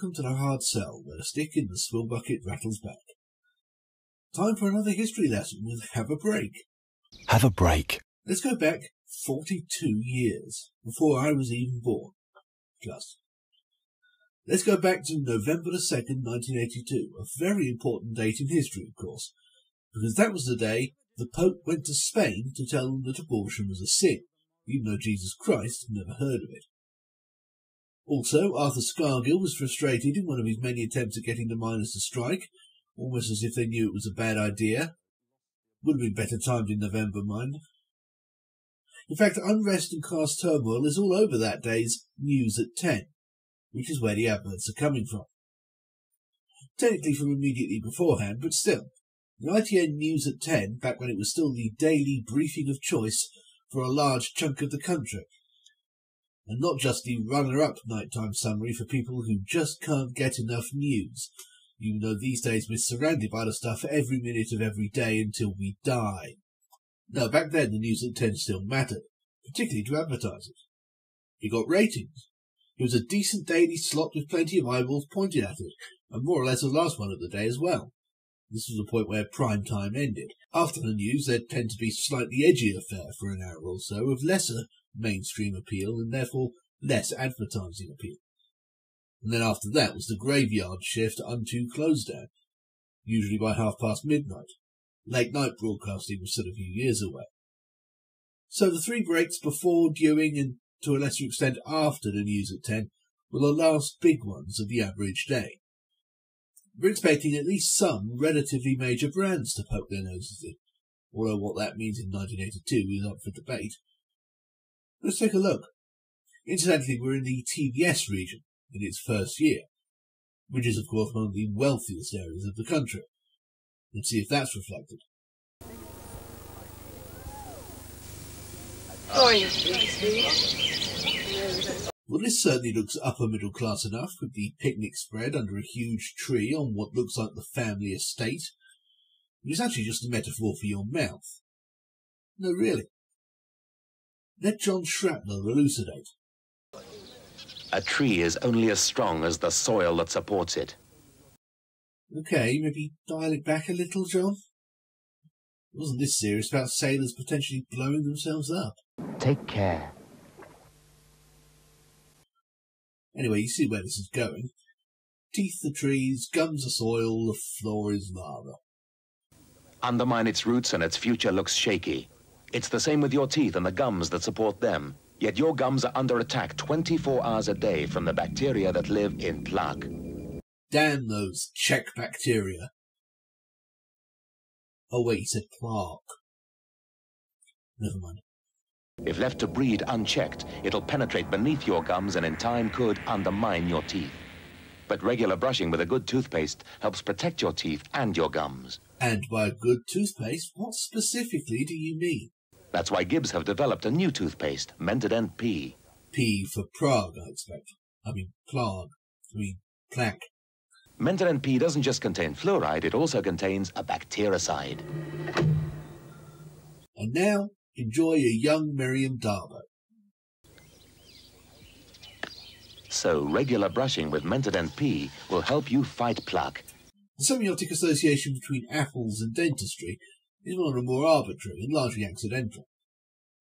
welcome to the hard sell, where a stick in the swill-bucket rattles back. Time for another history lesson with Have a Break. Have a break. Let's go back 42 years, before I was even born. Just. Let's go back to November the 2nd, 1982, a very important date in history, of course, because that was the day the Pope went to Spain to tell them that abortion was a sin, even though Jesus Christ had never heard of it. Also, Arthur Scargill was frustrated in one of his many attempts at getting the miners to strike, almost as if they knew it was a bad idea. Would have been better timed in November, mind. In fact, unrest and class turmoil is all over that day's News at 10, which is where the adverts are coming from. Technically from immediately beforehand, but still. The ITN News at 10, back when it was still the daily briefing of choice for a large chunk of the country, and not just the runner-up nighttime summary for people who just can't get enough news, even though these days we're surrounded by the stuff every minute of every day until we die. No, back then the News at 10 still mattered, particularly to advertisers. It got ratings. It was a decent daily slot with plenty of eyeballs pointed at it, and more or less the last one of the day as well. This was the point where prime time ended. After the news, there'd tend to be slightly edgier fare for an hour or so, of lesser mainstream appeal and therefore less advertising appeal. And then after that was the graveyard shift unto close down, usually by midnight. Late night broadcasting was still a few years away. So the three breaks before, during and to a lesser extent after the News at 10 were the last big ones of the average day. We're expecting at least some relatively major brands to poke their noses in, although what that means in 1982 is up for debate. Let's take a look. Incidentally, we're in the TBS region in its first year, which is of course one of the wealthiest areas of the country. Let's see if that's reflected. Well, this certainly looks upper middle class enough, with the picnic spread under a huge tree on what looks like the family estate. But it's actually just a metaphor for your mouth. No, really. Let John Shrapnel elucidate. A tree is only as strong as the soil that supports it. Okay, maybe dial it back a little, John? It wasn't this serious about sailors potentially blowing themselves up. Take care. Anyway, you see where this is going. Teeth are trees, gums are soil, the floor is lava. Undermine its roots and its future looks shaky. It's the same with your teeth and the gums that support them. Yet your gums are under attack 24 hours a day from the bacteria that live in plaque. Damn those Czech bacteria. Oh wait, he said plaque. Never mind. If left to breed unchecked, it'll penetrate beneath your gums and in time could undermine your teeth. But regular brushing with a good toothpaste helps protect your teeth and your gums. And by good toothpaste, what specifically do you mean? That's why Gibbs have developed a new toothpaste, Mentadent P. P for Prague, I expect. Plaque. Mentadent P doesn't just contain fluoride, it also contains a bactericide. And now, enjoy a young Miriam Darbo. So regular brushing with Mentadent P will help you fight plaque. The semiotic association between apples and dentistry is one of the more arbitrary and largely accidental.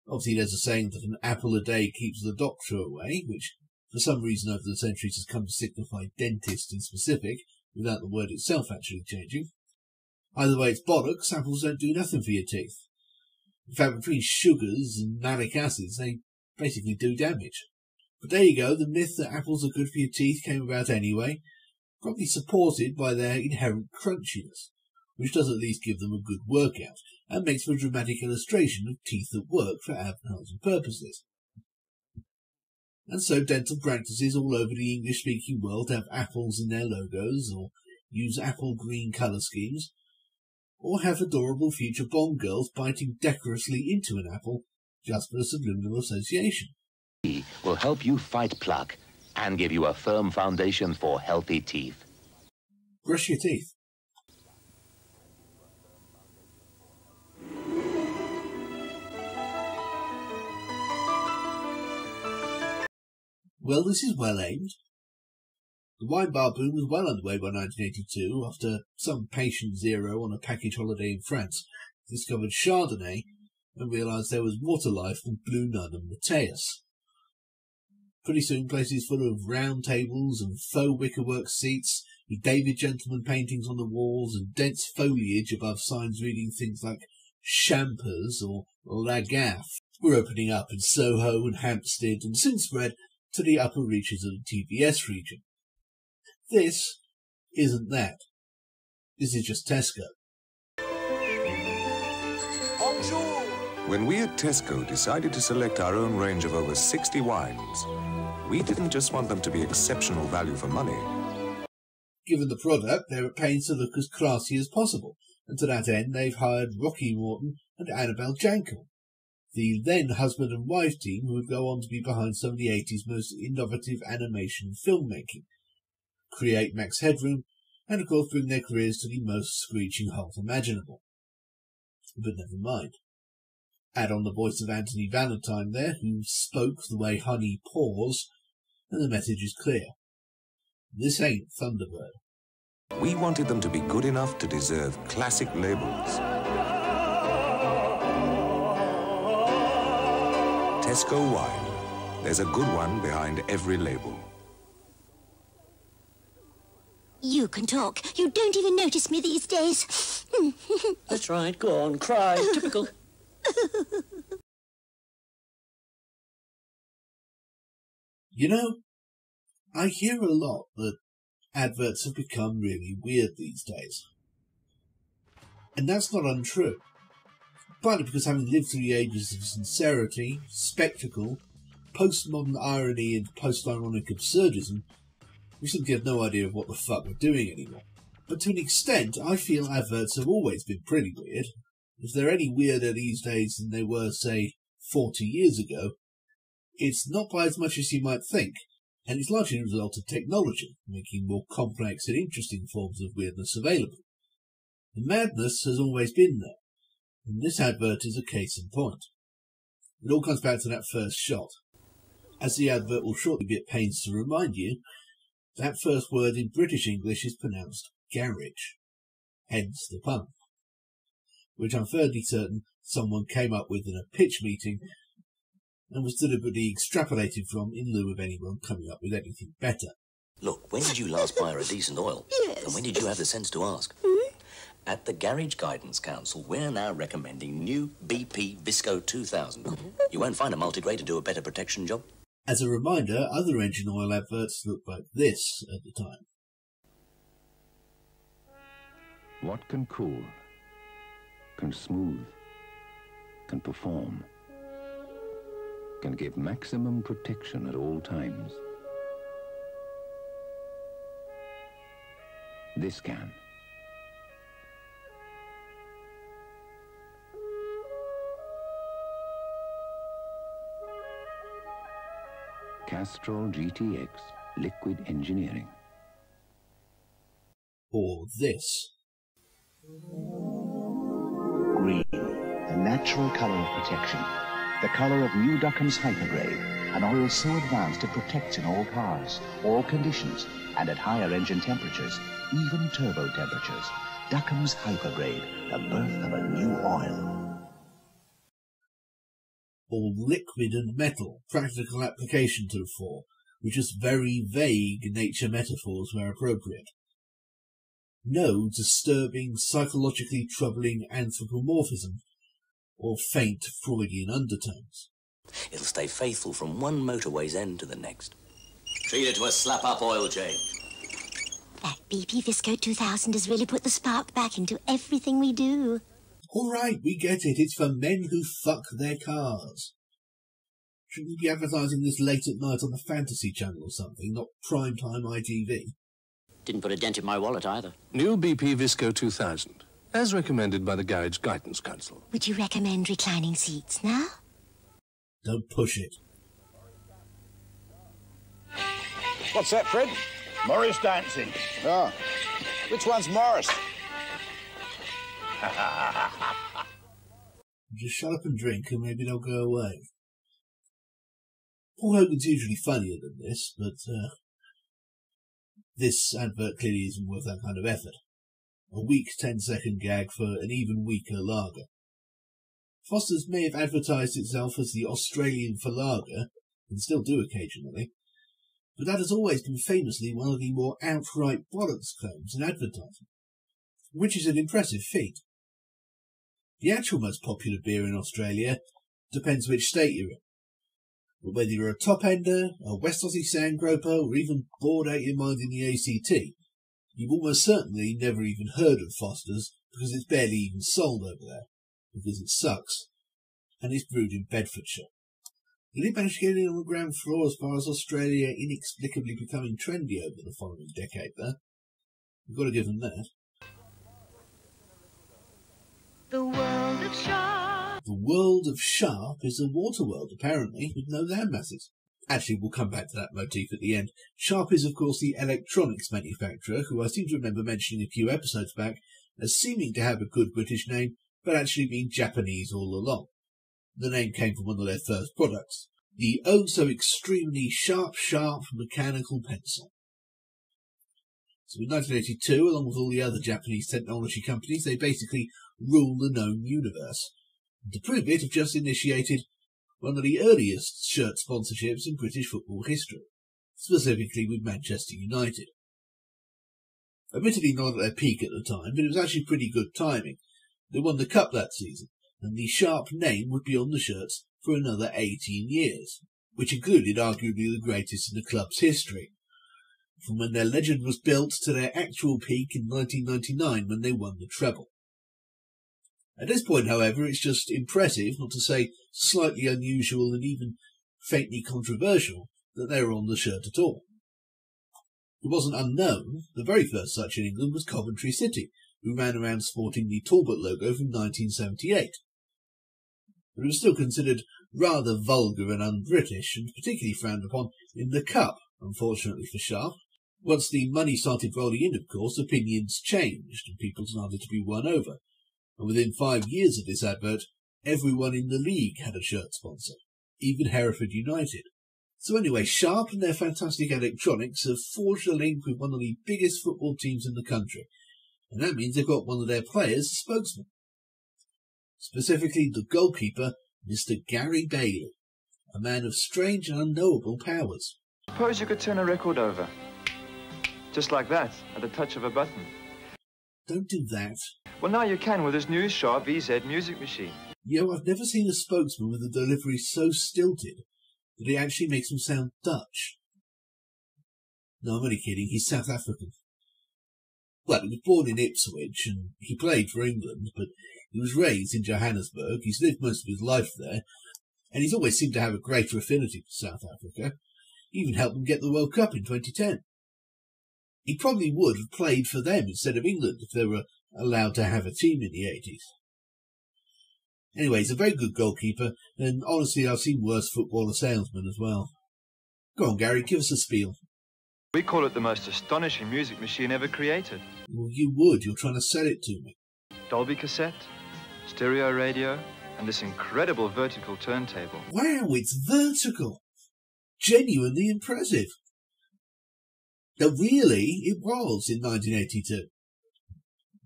Obviously there's a saying that an apple a day keeps the doctor away, which for some reason over the centuries has come to signify dentist in specific, without the word itself actually changing. Either way, it's bollocks. Apples don't do nothing for your teeth. In fact, between sugars and malic acids, they basically do damage. But there you go, the myth that apples are good for your teeth came about anyway, probably supported by their inherent crunchiness, which does at least give them a good workout, and makes for a dramatic illustration of teeth at work for advertising purposes. And so dental practices all over the English-speaking world have apples in their logos, or use apple green colour schemes, or have adorable future Bond girls biting decorously into an apple just for the subliminal association. Will help you fight plaque and give you a firm foundation for healthy teeth. Brush your teeth. Well, this is well aimed. The wine bar boom was well underway by 1982, after some patient zero on a package holiday in France discovered Chardonnay and realised there was water life in Blue Nun and Mateus. Pretty soon, places full of round tables and faux wickerwork seats, with David Gentleman paintings on the walls and dense foliage above signs reading things like Champers or La Gaffe, were opening up in Soho and Hampstead and soon spread to the upper reaches of the TBS region. This isn't that. This is just Tesco. When we at Tesco decided to select our own range of over 60 wines, we didn't just want them to be exceptional value for money. Given the product, they're at pains to look as classy as possible, and to that end they've hired Rocky Morton and Annabelle Jankel, the then husband and wife team who would go on to be behind some of the 80s most innovative animation filmmaking, create Max Headroom, and of course bring their careers to the most screeching halt imaginable. But never mind. Add on the voice of Anthony Valentine there, who spoke the way honey pours, and the message is clear. This ain't Thunderbird. We wanted them to be good enough to deserve classic labels. Tesco Wine. There's a good one behind every label. You can talk. You don't even notice me these days. That's right. Go on, cry. Typical. You know, I hear a lot that adverts have become really weird these days. And that's not untrue. Partly because having lived through the ages of sincerity, spectacle, postmodern irony and post-ironic absurdism, we simply have no idea of what the fuck we're doing anymore. But to an extent, I feel adverts have always been pretty weird. If they're any weirder these days than they were, say, 40 years ago, it's not by as much as you might think, and it's largely a result of technology, making more complex and interesting forms of weirdness available. The madness has always been there, and this advert is a case in point. It all comes back to that first shot. As the advert will shortly be at pains to remind you, that first word in British English is pronounced garage, hence the pun, which I'm fairly certain someone came up with in a pitch meeting and was deliberately extrapolated from in lieu of anyone coming up with anything better. Look, when did you last buy her a decent oil? Yes. And when did you have the sense to ask? At the Garage Guidance Council, we're now recommending new BP Visco 2000. You won't find a multigrade to do a better protection job. As a reminder, other engine oil adverts looked like this at the time. What can cool, can smooth, can perform, can give maximum protection at all times. This can. Castrol GTX Liquid Engineering. Or this. Green, the natural colour of protection. The colour of new Duckham's Hypergrade, an oil so advanced it protects in all cars, all conditions, and at higher engine temperatures, even turbo temperatures. Duckham's Hypergrade, the birth of a new oil. Or liquid and metal, practical application to the fore, with just very vague nature metaphors where appropriate. No disturbing, psychologically troubling anthropomorphism, or faint Freudian undertones. It'll stay faithful from one motorway's end to the next. Treat it to a slap-up oil change. That BP Visco 2000 has really put the spark back into everything we do. All right, we get it. It's for men who fuck their cars. Shouldn't we be advertising this late at night on the Fantasy Channel or something, not primetime ITV? Didn't put a dent in my wallet either. New BP Visco 2000, as recommended by the Garage Guidance Council. Would you recommend reclining seats now? Don't push it. What's that, Fred? Morris dancing. Oh. Which one's Morris? Just shut up and drink and maybe they'll go away. Paul Hogan's usually funnier than this, but This advert clearly isn't worth that kind of effort. A weak 10-second gag for an even weaker lager. Foster's may have advertised itself as the Australian for lager, and still do occasionally, but that has always been famously one of the more outright bollocks claims in advertising, which is an impressive feat. The actual most popular beer in Australia depends which state you're in. But whether you're a top-ender, a West Aussie sandgroper, or even bored out your mind in the ACT, you've almost certainly never even heard of Foster's because it's barely even sold over there, because it sucks, and it's brewed in Bedfordshire. They did manage to get in on the ground floor as far as Australia inexplicably becoming trendy over the following decade there. You've got to give them that. The world of Sharp. The world of Sharp is a water world, apparently, with no land masses. Actually, we'll come back to that motif at the end. Sharp is, of course, the electronics manufacturer, who I seem to remember mentioning a few episodes back as seeming to have a good British name, but actually being Japanese all along. The name came from one of their first products, the oh-so-extremely sharp mechanical pencil. So in 1982, along with all the other Japanese technology companies, they basically rule the known universe. And to prove it, have just initiated one of the earliest shirt sponsorships in British football history, specifically with Manchester United. Admittedly not at their peak at the time, but it was actually pretty good timing. They won the Cup that season, and the Sharp name would be on the shirts for another 18 years, which included arguably the greatest in the club's history, from when their legend was built to their actual peak in 1999 when they won the treble. At this point, however, it's just impressive, not to say slightly unusual and even faintly controversial, that they were on the shirt at all. It wasn't unknown. The very first such in England was Coventry City, who ran around sporting the Talbot logo from 1978. But it was still considered rather vulgar and un-British, and particularly frowned upon in the Cup, unfortunately for Sharp. Once the money started rolling in, of course, opinions changed, and people started to be won over. And within 5 years of this advert, everyone in the league had a shirt sponsor, even Hereford United. So anyway, Sharp and their fantastic electronics have forged a link with one of the biggest football teams in the country, and that means they've got one of their players as spokesman. Specifically the goalkeeper, Mr. Gary Bailey, a man of strange and unknowable powers. Suppose you could turn a record over. Just like that, at the touch of a button. Don't do that. Well, now you can with this new Sharp VZ music machine. Yo, I've never seen a spokesman with a delivery so stilted that it actually makes him sound Dutch. No, I'm only kidding. He's South African. Well, he was born in Ipswich and he played for England, but he was raised in Johannesburg. He's lived most of his life there, and he's always seemed to have a greater affinity to South Africa. He even helped them get the World Cup in 2010. He probably would have played for them instead of England if they were allowed to have a team in the 80s. Anyway, he's a very good goalkeeper, and honestly I've seen worse footballer salesmen as well. Go on, Gary, give us a spiel. We call it the most astonishing music machine ever created. Well, you would. You're trying to sell it to me. Dolby cassette, stereo radio, and this incredible vertical turntable. Wow, it's vertical. Genuinely impressive. Now, really, it was in 1982.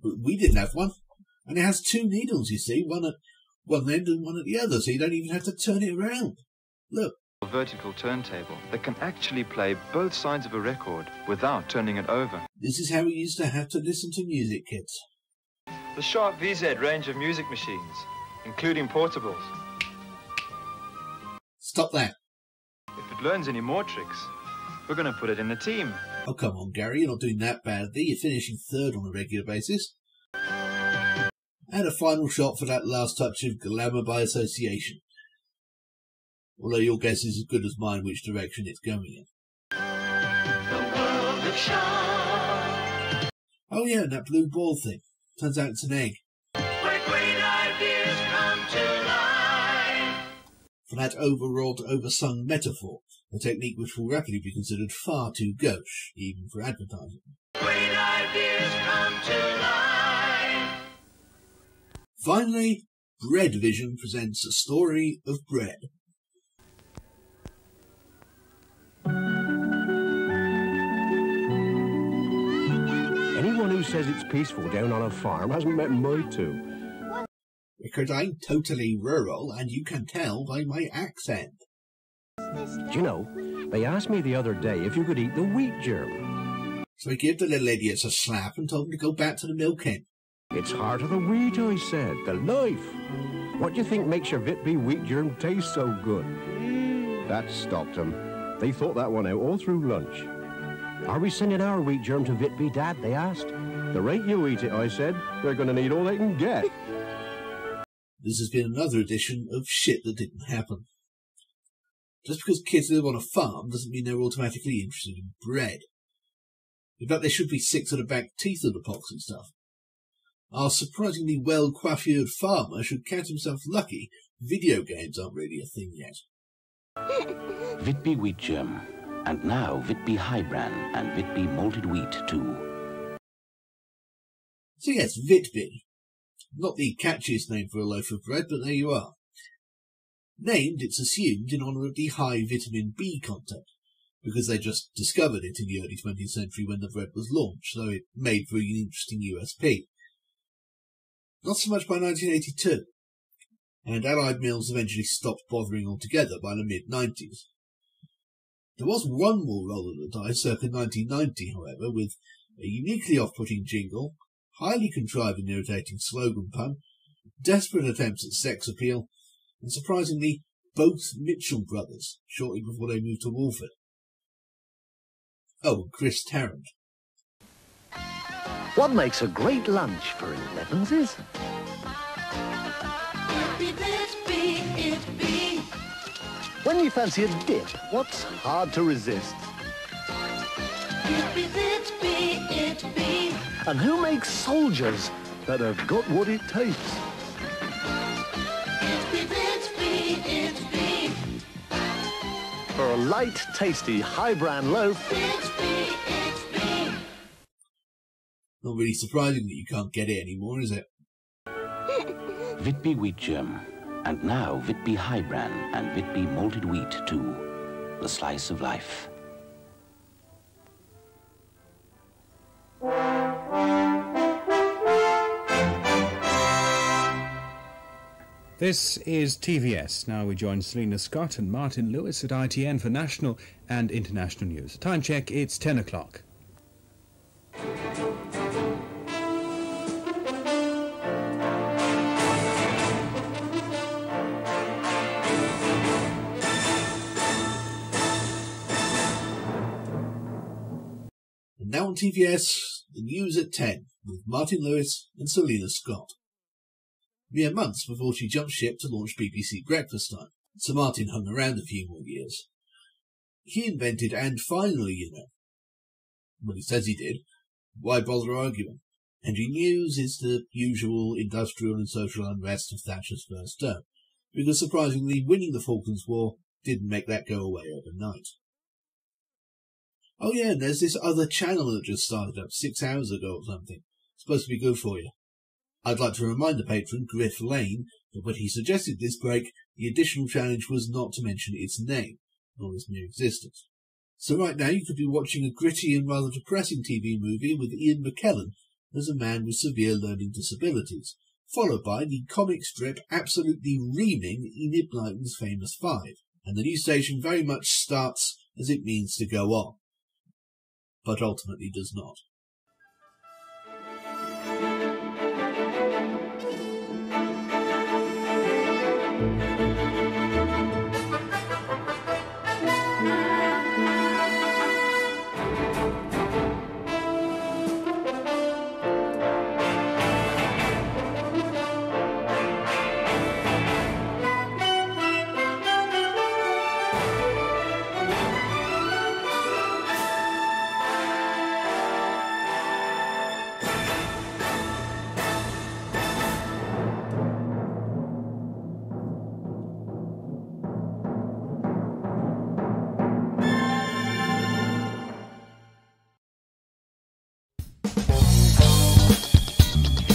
But we didn't have one. And it has 2 needles, you see, one at one end and one at the other, so you don't even have to turn it around. Look. A vertical turntable that can actually play both sides of a record without turning it over. This is how we used to have to listen to music, kids. The Sharp VZ range of music machines, including portables. Stop that. If it learns any more tricks, we're going to put it in the team. Oh, come on, Gary, you're not doing that badly. You're finishing 3rd on a regular basis. And a final shot for that last touch of glamour by association. Although your guess is as good as mine which direction it's going in. The world of Sharp. Oh yeah, and that blue ball thing. Turns out it's an egg. Where great ideas come to life. For that overwrought, oversung metaphor, a technique which will rapidly be considered far too gauche, even for advertising. Great ideas come to life. Finally, Bread Vision presents a story of bread. says it's peaceful down on a farm hasn't met my two. Because I'm totally rural, and you can tell by my accent. Do you know, they asked me the other day if you could eat the wheat germ. So I gave the little idiots a slap and told them to go back to the milking. It's heart of the wheat, I said, the life. What do you think makes your Vitby wheat germ taste so good? That stopped them. They thought that one out all through lunch. Are we sending our wheat germ to Vitby, Dad? They asked. The rate you eat it, I said, they're going to need all they can get. This has been another edition of Shit That Didn't Happen. Just because kids live on a farm doesn't mean they're automatically interested in bread. In fact, they should be sick to the back teeth of the pox and stuff. Our surprisingly well-coiffured farmer should count himself lucky video games aren't really a thing yet. Vitby wheat germ, and now Vitby high bran and Vitby malted wheat too. So yes, Vitby. Not the catchiest name for a loaf of bread, but there you are. Named, it's assumed, in honour of the high vitamin B content, because they just discovered it in the early 20th century when the bread was launched, so it made for an interesting USP. Not so much by 1982, and Allied mills eventually stopped bothering altogether by the mid-90s. There was one more roll of the dice circa 1990, however, with a uniquely off-putting jingle, highly contrived and irritating slogan pun, desperate attempts at sex appeal, and surprisingly, both Mitchell brothers, shortly before they moved to Walford. Oh, and Chris Tarrant. What makes a great lunch for 11s? When you fancy a dip, what's hard to resist? And who makes soldiers that have got what it takes? For a light, tasty, high-bran loaf... Not really surprising that you can't get it anymore, is it? Vitby wheat germ, and now Vitby high bran and Vitby malted wheat too. The slice of life. This is TVS. Now we join Selena Scott and Martin Lewis at ITN for national and international news. Time check, it's 10 o'clock. And now on TVS, the news at 10, with Martin Lewis and Selena Scott. Mere months before she jumped ship to launch BBC Breakfast Time, Sir Martin hung around a few more years. He invented and finally, well, he says he did. Why bother arguing? Henry News is the usual industrial and social unrest of Thatcher's first term, because surprisingly winning the Falklands War didn't make that go away overnight. Oh yeah, and there's this other channel that just started up 6 hours ago or something. It's supposed to be good for you. I'd like to remind the patron, Griff Lane, that when he suggested this break, the additional challenge was not to mention its name, nor its mere existence. So right now you could be watching a gritty and rather depressing TV movie with Ian McKellen as a man with severe learning disabilities, followed by the comic strip absolutely reaming Enid Blyton's famous Five, and the new station very much starts as it means to go on, but ultimately does not.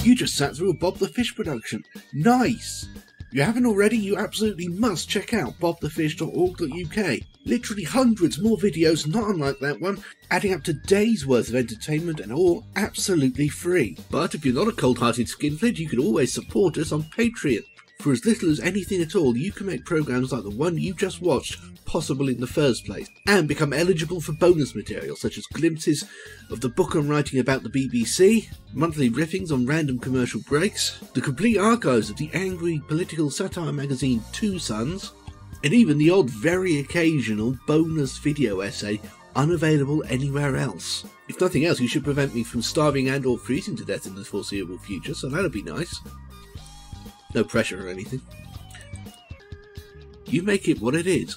You just sat through a Bob the Fish production. Nice! If you haven't already, you absolutely must check out bobthefish.org.uk. Literally hundreds more videos not unlike that one, adding up to days worth of entertainment and all absolutely free. But if you're not a cold-hearted skinflint, you can always support us on Patreon. For as little as anything at all, you can make programs like the one you just watched possible in the first place, and become eligible for bonus material such as glimpses of the book I'm writing about the BBC, monthly riffings on random commercial breaks, the complete archives of the angry political satire magazine Two Sons, and even the odd very occasional bonus video essay unavailable anywhere else. If nothing else, you should prevent me from starving and or freezing to death in the foreseeable future, so that'll be nice. No pressure or anything. You make it what it is.